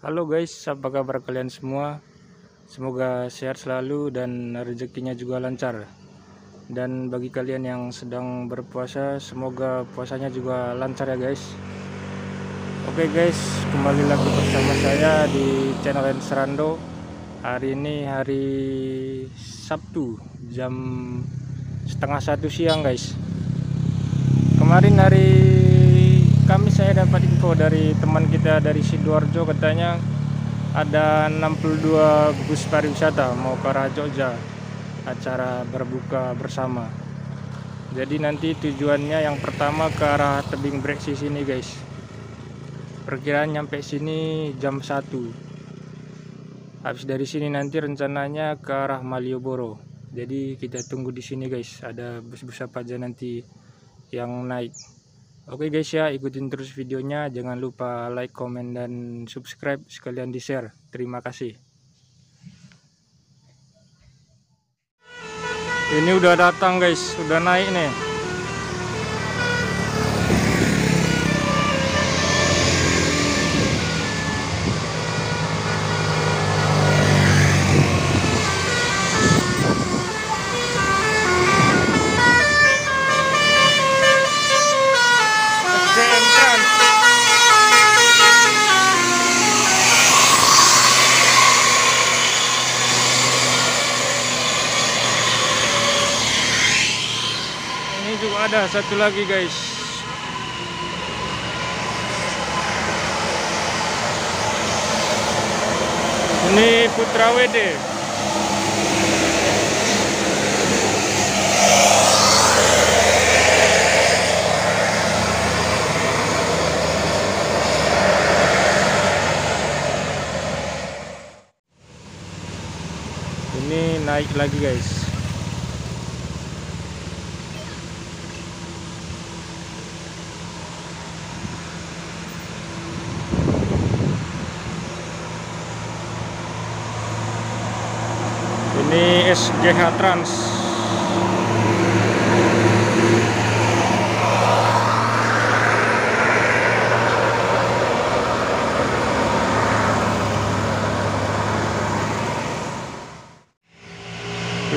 Halo guys, apa kabar kalian semua? Semoga sehat selalu dan rezekinya juga lancar. Dan bagi kalian yang sedang berpuasa, semoga puasanya juga lancar ya guys. Oke guys, kembali lagi bersama saya di channel Serando. Hari ini hari Sabtu, jam setengah 1 siang guys. Kemarin hari Kamis saya dapat info dari teman kita dari Sidoarjo, katanya ada 62 bus pariwisata mau ke arah Jogja, acara berbuka bersama. Jadi nanti tujuannya yang pertama ke arah tebing breksi sini guys. Perkiraan nyampe sini jam 1. Habis dari sini nanti rencananya ke arah Malioboro. Jadi kita tunggu di sini guys, ada bus-bus apa aja nanti yang naik. Oke guys ya, ikutin terus videonya, jangan lupa like, komen, dan subscribe, sekalian di share. Terima kasih. Ini udah datang guys, udah naik nih. Ini juga ada satu lagi guys. Ini Putra WD. Ini naik lagi guys. Ini SGH Trans.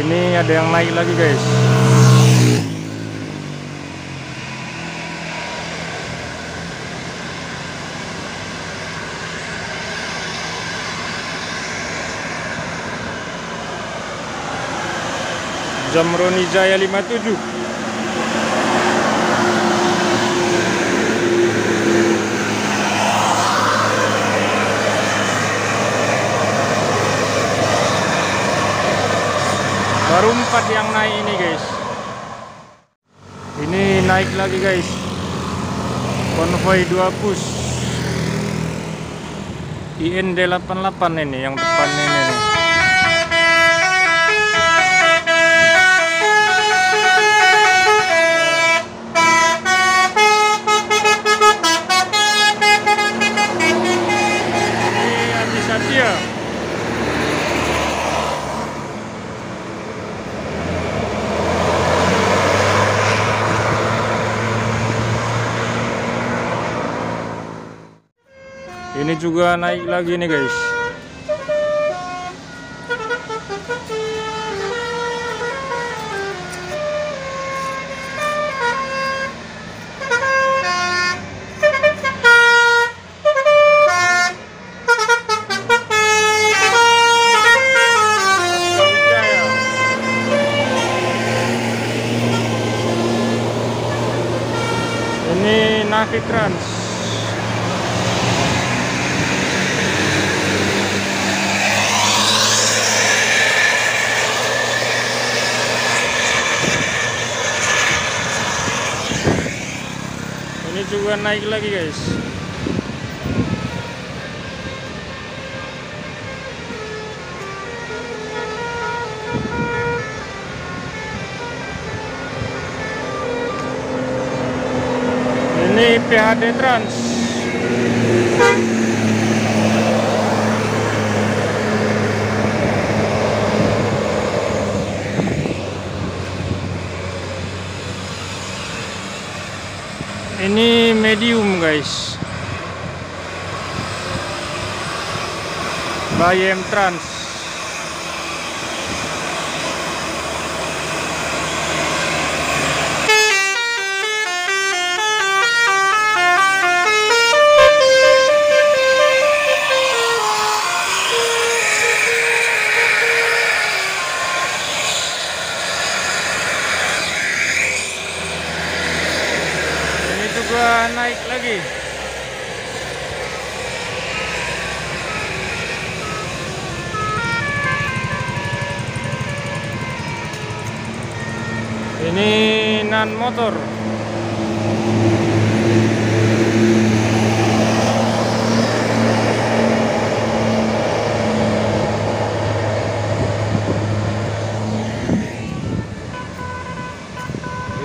Ini ada yang naik lagi guys. Zamroni Jaya 57. Baru 4 yang naik ini guys. Ini naik lagi guys. Konvoy 2 bus IND 88 ini yang depan ini nih. Satya. Ini juga naik lagi nih guys. Ini Navi Trans. Ini juga naik lagi guys. Ini PHD Trans. Ini medium guys. Bayem Trans. Ini juga naik lagi. Ini nan motor.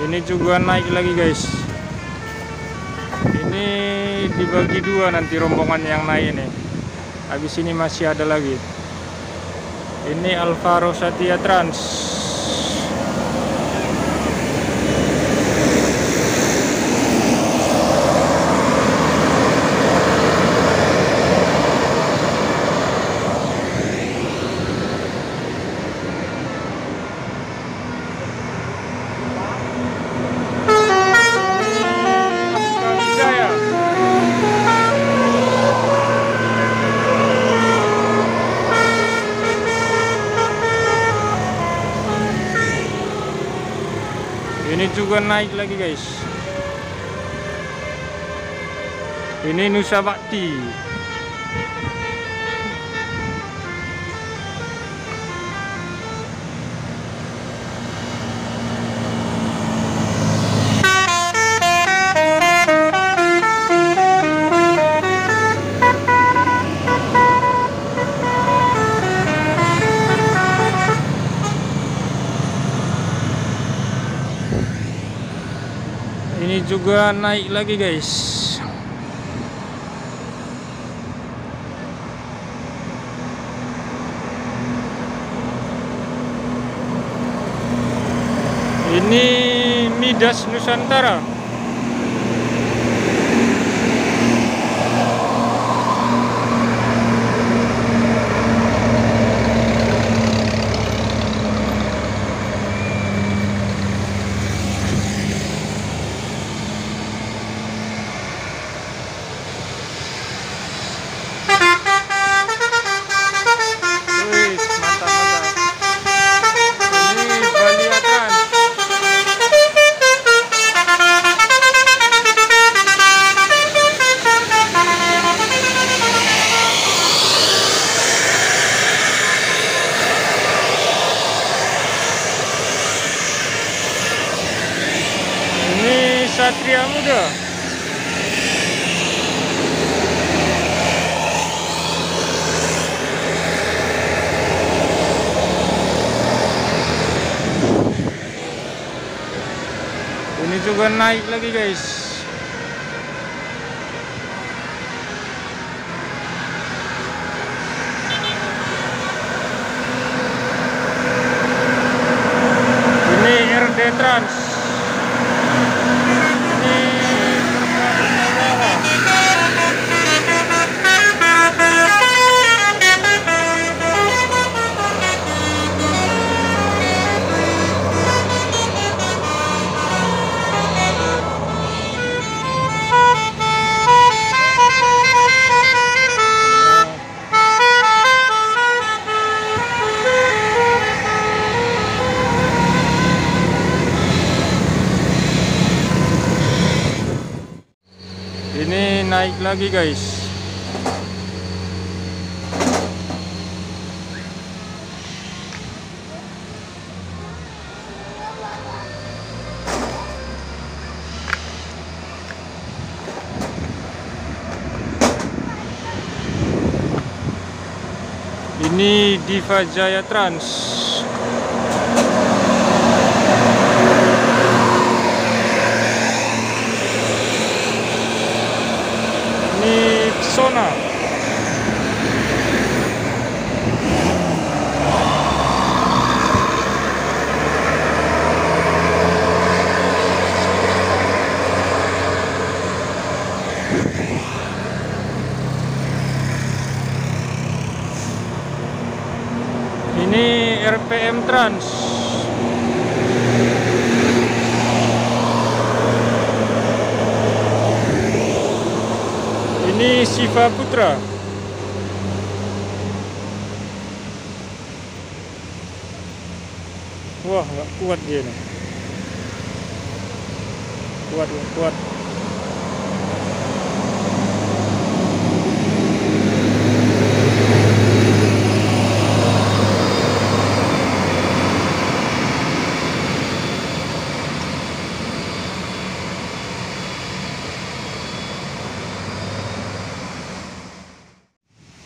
Ini juga naik lagi guys. Ini dibagi dua nanti rombongan yang naik ini. Habis ini masih ada lagi. Ini Alvaro Satya Trans. Ini juga naik lagi guys. Ini Nusa Bakti. Ini juga naik lagi guys. Ini Midas Nusantara. Satria Muda. Ini juga naik lagi guys. Ini RD Trans. Ini naik lagi guys. Ini Diva Jaya Trans. Sona. RPM Trans. Ini Siva Putra. Wah, nggak kuat dia nih. Kuat, nggak kuat.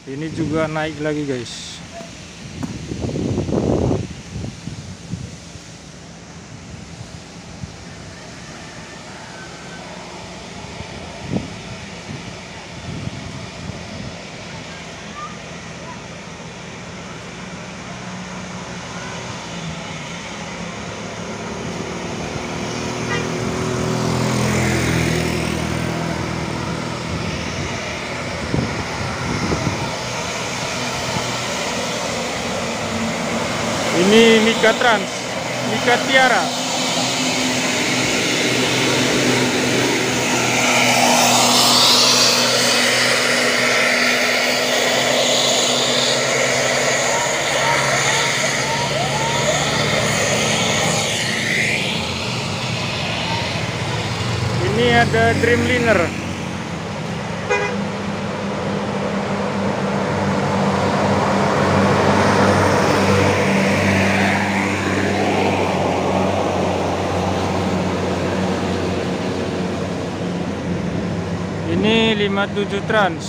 Ini juga naik lagi guys. Ini Mika Trans, Mika Tiara. Ini ada Dreamliner. Ini 57 Trans.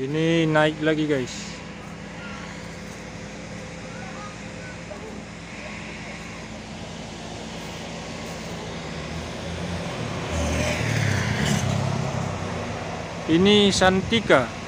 Ini naik lagi guys. Ini Santika.